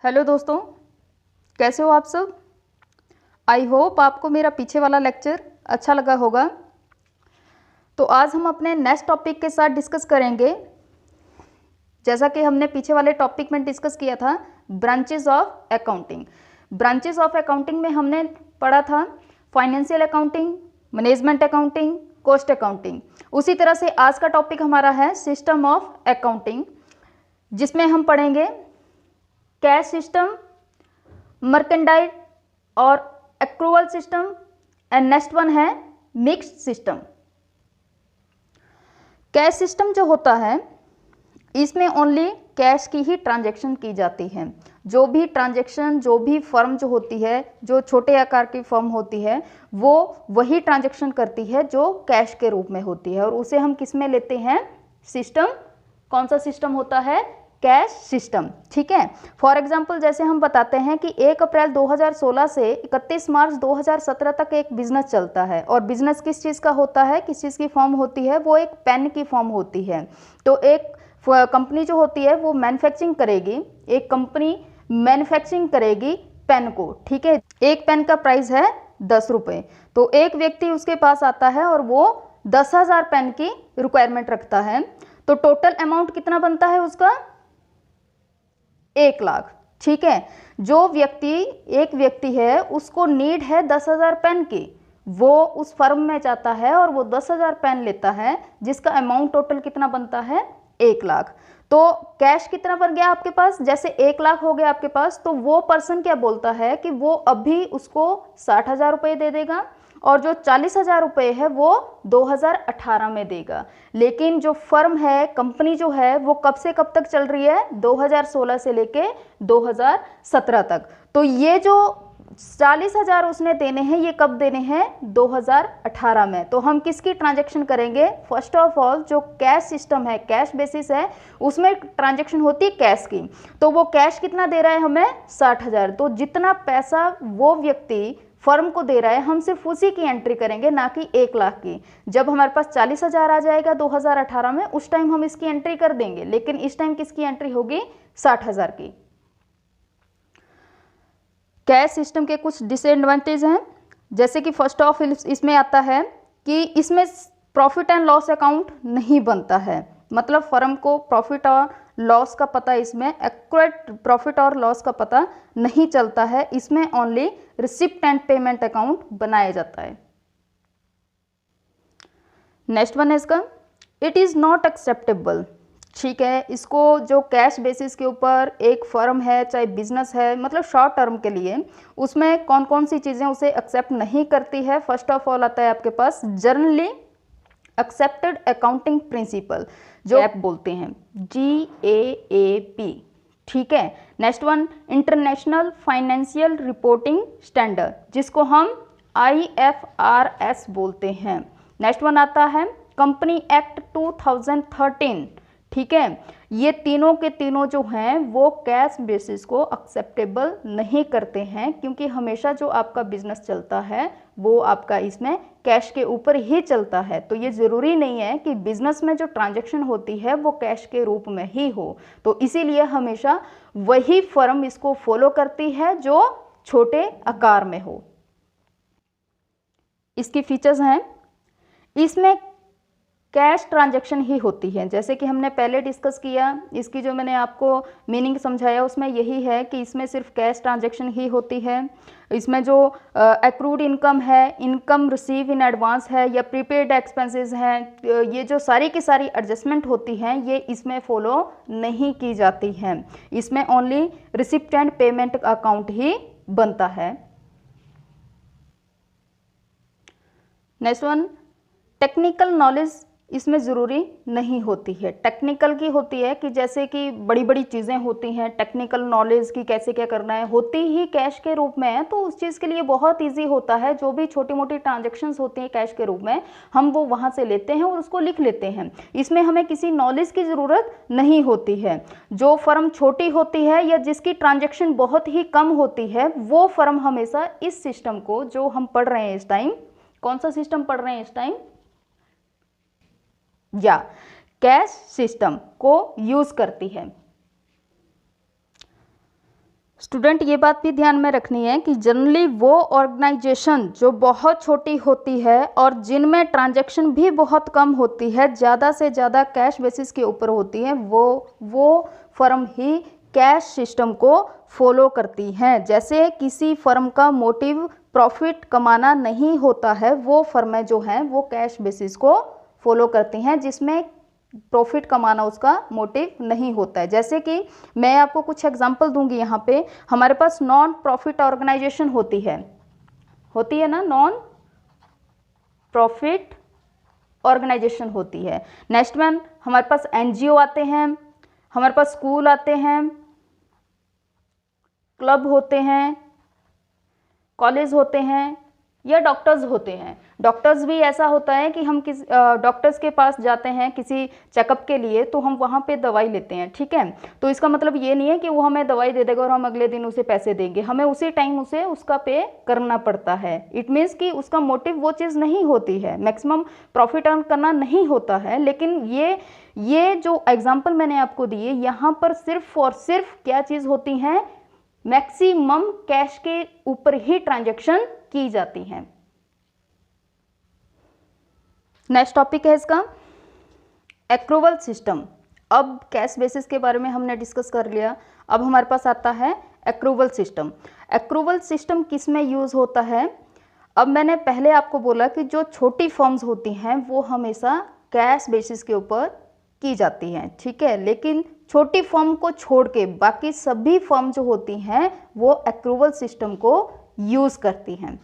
Hello दोस्तों, कैसे हो आप सब। आई होप आपको मेरा पीछे वाला लेक्चर अच्छा लगा होगा। तो आज हम अपने नेक्स्ट टॉपिक के साथ डिस्कस करेंगे। जैसा कि हमने पीछे वाले टॉपिक में डिस्कस किया था, branches of accounting. Branches of accounting में हमने पढ़ा था financial accounting, management accounting, cost accounting. उसी तरह से आज का टॉपिक हमारा है सिस्टम ऑफ अकाउंटिंग, जिसमें हम पढ़ेंगे कैश सिस्टम, मर्केंडाइल और accrual system, and next one है मिक्स्ड सिस्टम। कैश सिस्टम जो होता है, इसमें ओनली कैश की ही ट्रांजैक्शन की जाती है। जो भी ट्रांजैक्शन, जो भी फर्म जो होती है, जो छोटे आकार की फर्म होती है, वो वही ट्रांजैक्शन करती है जो कैश के रूप में होती है, और उसे हम किस में लेते हैं, सिस्टम। कौन सा सिस्टम होता है, कैश सिस्टम। ठीक है। फॉर एग्जांपल जैसे हम बताते हैं कि 1 अप्रैल 2016 से 31 मार्च 2017 तक एक बिजनेस चलता है, और बिजनेस किस चीज़ का होता है, किस चीज़ की फॉर्म होती है, वो एक पेन की फॉर्म होती है। तो एक कंपनी जो होती है वो मैन्युफैक्चरिंग करेगी, एक कंपनी मैन्युफैक्चरिंग करेगी पेन को। ठीक है। एक पेन का प्राइस है 10 रुपये। तो एक व्यक्ति उसके पास आता है और वो 10,000 पेन की रिक्वायरमेंट रखता है। तो टोटल अमाउंट कितना बनता है उसका, 1 लाख। ठीक है। जो व्यक्ति, एक व्यक्ति है, उसको नीड है 10,000 पेन की, वो उस फर्म में जाता है और वो 10,000 पेन लेता है, जिसका अमाउंट टोटल कितना बनता है, 1 लाख। तो कैश कितना बन गया आपके पास, जैसे 1 लाख हो गया आपके पास, तो वो पर्सन क्या बोलता है कि वो अभी उसको 60,000 रुपये दे देगा, और जो 40,000 रुपये है वो 2018 में देगा। लेकिन जो फर्म है, कंपनी जो है, वो कब से कब तक चल रही है, 2016 से लेके 2017 तक। तो ये जो 40,000 उसने देने हैं, ये कब देने हैं, 2018 में। तो हम किसकी ट्रांजैक्शन करेंगे, फर्स्ट ऑफ ऑल जो कैश सिस्टम है, कैश बेसिस है, उसमें ट्रांजैक्शन होती है कैश की। तो वो कैश कितना दे रहा है हमें, 60,000। तो जितना पैसा वो व्यक्ति फर्म को दे रहा है, हम सिर्फ उसी की एंट्री करेंगे, ना कि 1 लाख की। जब हमारे पास 40,000 आ जाएगा 2018 में, उस टाइम हम इसकी एंट्री कर देंगे, लेकिन इस टाइम किसकी एंट्री होगी, 60,000 की। कैश सिस्टम के कुछ डिसएडवांटेज हैं, जैसे कि फर्स्ट ऑफ इसमें आता है कि इसमें प्रॉफिट एंड लॉस अकाउंट नहीं बनता है। मतलब फर्म को प्रॉफिट और लॉस का पता, इसमें एक्यूरेट प्रॉफिट और लॉस का पता नहीं चलता है। इसमें only receipt and payment account बनाया जाता है। नेक्स्ट वन है इसका, इट इज़ नॉट एक्सेप्टेबल। ठीक है। इसको जो कैश बेसिस के ऊपर एक फर्म है, चाहे बिजनेस है, मतलब शॉर्ट टर्म के लिए, उसमें कौन कौन सी चीज़ें उसे एक्सेप्ट नहीं करती है। फर्स्ट ऑफ ऑल आता है आपके पास जनरली एक्सेप्टेड अकाउंटिंग प्रिंसिपल, जो ऐप बोलते हैं, GAAP। ठीक है। Next one, international financial reporting standard, जिसको हम IFRS बोलते हैं। नेक्स्ट वन आता है कंपनी एक्ट 2013। ठीक है। ये तीनों के तीनों जो हैं वो कैश बेसिस को एक्सेप्टेबल नहीं करते हैं, क्योंकि हमेशा जो आपका बिजनेस चलता है वो आपका इसमें कैश के ऊपर ही चलता है। तो ये ज़रूरी नहीं है कि बिजनेस में जो ट्रांजैक्शन होती है वो कैश के रूप में ही हो। तो इसीलिए हमेशा वही फर्म इसको फॉलो करती है जो छोटे आकार में हो। इसकी फीचर्स हैं, इसमें कैश ट्रांजैक्शन ही होती है, जैसे कि हमने पहले डिस्कस किया। इसकी जो मैंने आपको मीनिंग समझाया उसमें यही है कि इसमें सिर्फ कैश ट्रांजैक्शन ही होती है। इसमें जो एक्रूड इनकम है, इनकम रिसीव इन एडवांस है, या प्रीपेड एक्सपेंसेस हैं, ये जो सारी की सारी एडजस्टमेंट होती हैं, ये इसमें फॉलो नहीं की जाती हैं। इसमें only receipt and payment account ही बनता है। नेक्स्ट वन, टेक्निकल नॉलेज इसमें ज़रूरी नहीं होती है। टेक्निकल की होती है कि जैसे कि बड़ी बड़ी चीज़ें होती हैं, टेक्निकल नॉलेज की कैसे क्या करना है, होती ही कैश के रूप में है। तो उस चीज़ के लिए बहुत इजी होता है, जो भी छोटी मोटी ट्रांजैक्शंस होती हैं कैश के रूप में, हम वो वहाँ से लेते हैं और उसको लिख लेते हैं। इसमें हमें किसी नॉलेज की ज़रूरत नहीं होती है। जो फर्म छोटी होती है या जिसकी ट्रांजैक्शन बहुत ही कम होती है, वो फर्म हमेशा इस सिस्टम को, जो हम पढ़ रहे हैं इस टाइम, कौन सा सिस्टम पढ़ रहे हैं इस टाइम, या कैश सिस्टम को यूज करती है। स्टूडेंट ये बात भी ध्यान में रखनी है कि जनरली वो ऑर्गेनाइजेशन जो बहुत छोटी होती है और जिनमें ट्रांजैक्शन भी बहुत कम होती है, ज़्यादा से ज़्यादा कैश बेसिस के ऊपर होती है, वो फर्म ही कैश सिस्टम को फॉलो करती हैं। जैसे किसी फर्म का मोटिव प्रॉफिट कमाना नहीं होता है, वो फर्में जो हैं वो कैश बेसिस को फॉलो करती हैं, जिसमें प्रॉफिट कमाना उसका मोटिव नहीं होता है। जैसे कि मैं आपको कुछ एग्जांपल दूंगी। यहाँ पे हमारे पास नॉन प्रॉफिट ऑर्गेनाइजेशन होती है ना, नॉन प्रॉफिट ऑर्गेनाइजेशन होती है। नेक्स्ट में हमारे पास एनजीओ आते हैं, हमारे पास स्कूल आते हैं, क्लब होते हैं, कॉलेज होते हैं, या डॉक्टर्स होते हैं। डॉक्टर्स भी ऐसा होता है कि हम किसी डॉक्टर्स के पास जाते हैं किसी चेकअप के लिए, तो हम वहाँ पे दवाई लेते हैं, ठीक है। तो इसका मतलब ये नहीं है कि वो हमें दवाई दे देगा और हम अगले दिन उसे पैसे देंगे, हमें उसी टाइम उसे उसका पे करना पड़ता है। इट मीन्स कि उसका मोटिव वो चीज़ नहीं होती है, मैक्सिमम प्रॉफिट अर्न करना नहीं होता है। लेकिन ये जो एग्जाम्पल मैंने आपको दिए, यहाँ पर सिर्फ और सिर्फ क्या चीज़ होती हैं, मैक्सिमम कैश के ऊपर ही ट्रांजैक्शन की जाती हैं। नेक्स्ट टॉपिक है इसका एक्रूवल सिस्टम। अब कैश बेसिस के बारे में हमने डिस्कस कर लिया, अब हमारे पास आता है एक्रूवल सिस्टम। एक्रूवल सिस्टम किस में यूज़ होता है? अब मैंने पहले आपको बोला कि जो छोटी फर्म्स होती हैं वो हमेशा कैश बेसिस के ऊपर की जाती हैं, ठीक है। लेकिन छोटी फर्म को छोड़ के बाकी सभी फर्म जो होती हैं वो एक्रूवल सिस्टम को यूज़ करती हैं,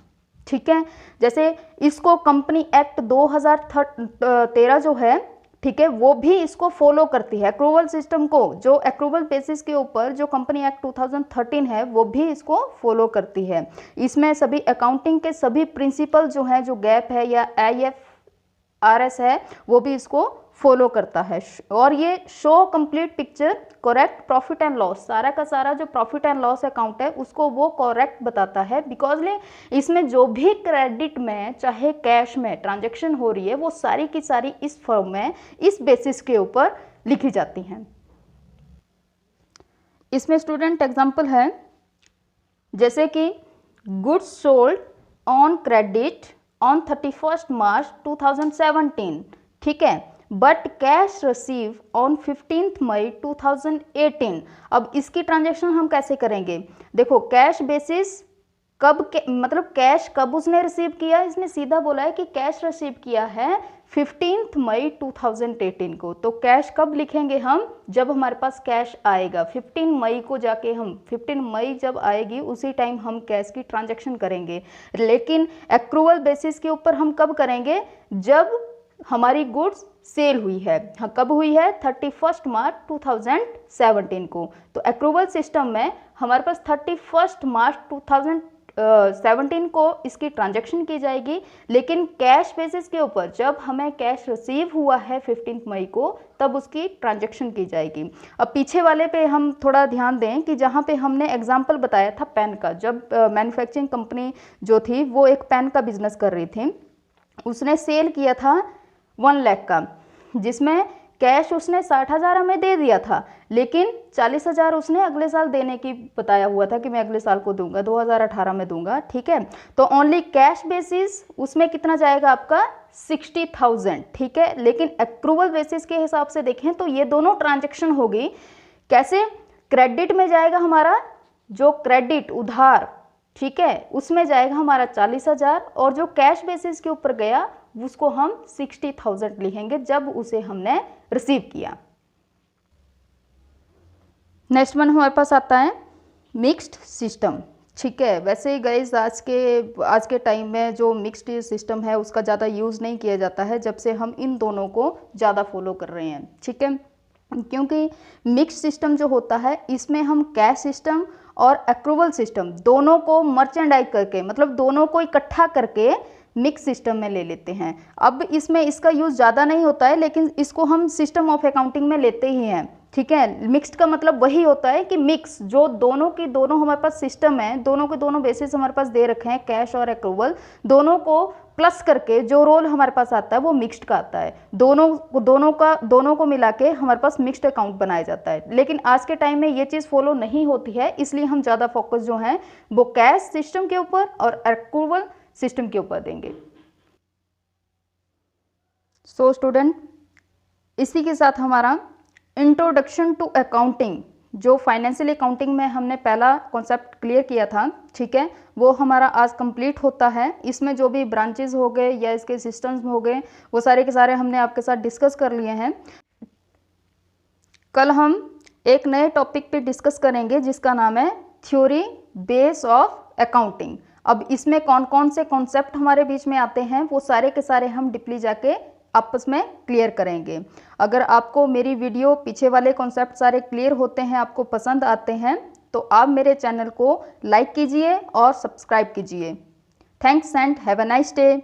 ठीक है। जैसे इसको कंपनी एक्ट 2013 जो है, ठीक है, वो भी इसको फॉलो करती है एक्रूवल सिस्टम को। जो एक्रूवल बेसिस के ऊपर जो कंपनी एक्ट 2013 है वो भी इसको फॉलो करती है। इसमें सभी अकाउंटिंग के सभी प्रिंसिपल जो हैं, जो गैप है या IFRS है, वो भी इसको फॉलो करता है। और ये show complete picture correct profit and loss, सारा का सारा जो प्रॉफिट एंड लॉस अकाउंट है उसको वो करेक्ट बताता है। बिकॉज इसमें जो भी क्रेडिट में चाहे कैश में ट्रांजैक्शन हो रही है वो सारी की सारी इस फर्म में इस बेसिस के ऊपर लिखी जाती हैं। इसमें स्टूडेंट एग्जांपल है जैसे कि goods sold on credit on 31 मार्च 2017, ठीक है, बट कैश रिसीव ऑन 15 मई 2018। अब इसकी ट्रांजैक्शन हम कैसे करेंगे? देखो, कैश बेसिस मतलब कैश कब उसने रिसीव किया, इसने सीधा बोला है कि कैश रिसीव किया है 15 मई 2018 को। तो कैश कब लिखेंगे हम? जब हमारे पास कैश आएगा 15 मई को जाके हम 15 मई जब आएगी उसी टाइम हम कैश की ट्रांजैक्शन करेंगे। लेकिन एक्रूवल बेसिस के ऊपर हम कब करेंगे? जब हमारी गुड्स सेल हुई है। हाँ, कब हुई है? 31 मार्च 2017 को। तो एक्रूवल सिस्टम में हमारे पास 31 मार्च 2017 को इसकी ट्रांजैक्शन की जाएगी। लेकिन कैश बेसिस के ऊपर जब हमें कैश रिसीव हुआ है 15 मई को, तब उसकी ट्रांजैक्शन की जाएगी। अब पीछे वाले पे हम थोड़ा ध्यान दें कि जहाँ पे हमने एग्जाम्पल बताया था पेन का, जब मैन्युफैक्चरिंग कंपनी जो थी वो एक पेन का बिजनेस कर रही थी, उसने सेल किया था 1 लाख का, जिसमें कैश उसने 60,000 हमें दे दिया था, लेकिन 40,000 उसने अगले साल देने की बताया हुआ था कि मैं अगले साल को दूंगा, 2018 में दूंगा, ठीक है। तो ओनली कैश बेसिस उसमें कितना जाएगा आपका? 60,000, ठीक है। लेकिन एक्रूवल बेसिस के हिसाब से देखें तो ये दोनों ट्रांजैक्शन होगी कैसे? क्रेडिट में जाएगा हमारा जो क्रेडिट उधार, ठीक है, उसमें जाएगा हमारा 40,000, और जो कैश बेसिस के ऊपर गया उसको हम 60,000 लिखेंगे जब उसे हमने रिसीव किया। नेक्स्ट वन हमारे पास आता है मिक्स्ड सिस्टम, ठीक है। वैसे ही गाइस आज के टाइम में जो मिक्स्ड सिस्टम है उसका ज़्यादा यूज़ नहीं किया जाता है, जब से हम इन दोनों को ज़्यादा फॉलो कर रहे हैं, ठीक है। क्योंकि मिक्स्ड सिस्टम जो होता है इसमें हम कैश सिस्टम और एक्रूवल सिस्टम दोनों को मर्चेंडाइज करके, मतलब दोनों को इकट्ठा करके मिक्स सिस्टम में ले लेते हैं। अब इसमें इसका यूज़ ज़्यादा नहीं होता है, लेकिन इसको हम सिस्टम ऑफ अकाउंटिंग में लेते ही हैं, ठीक है। मिक्स्ड का मतलब वही होता है कि मिक्स, जो दोनों की दोनों हमारे पास सिस्टम है, दोनों के दोनों बेसिस हमारे पास दे रखे हैं, कैश और एक्रूवल, दोनों को प्लस करके जो रोल हमारे पास आता है वो मिक्स्ड का आता है। दोनों को मिला के हमारे पास मिक्स्ड अकाउंट बनाया जाता है। लेकिन आज के टाइम में ये चीज़ फॉलो नहीं होती है, इसलिए हम ज़्यादा फोकस जो है वो कैश सिस्टम के ऊपर और एक्रूवल सिस्टम के ऊपर देंगे। सो स्टूडेंट, इसी के साथ हमारा इंट्रोडक्शन टू अकाउंटिंग, जो फाइनेंशियल अकाउंटिंग में हमने पहला कॉन्सेप्ट क्लियर किया था, ठीक है, वो हमारा आज कंप्लीट होता है। इसमें जो भी ब्रांचेस हो गए या इसके सिस्टम्स हो गए, वो सारे के सारे हमने आपके साथ डिस्कस कर लिए हैं। कल हम एक नए टॉपिक पे डिस्कस करेंगे जिसका नाम है थ्योरी बेस ऑफ अकाउंटिंग। अब इसमें कौन कौन से कॉन्सेप्ट हमारे बीच में आते हैं वो सारे के सारे हम डीपली जाके आपस में क्लियर करेंगे। अगर आपको मेरी वीडियो पीछे वाले कॉन्सेप्ट सारे क्लियर होते हैं, आपको पसंद आते हैं, तो आप मेरे चैनल को लाइक कीजिए और सब्सक्राइब कीजिए। Thanks and have a nice day.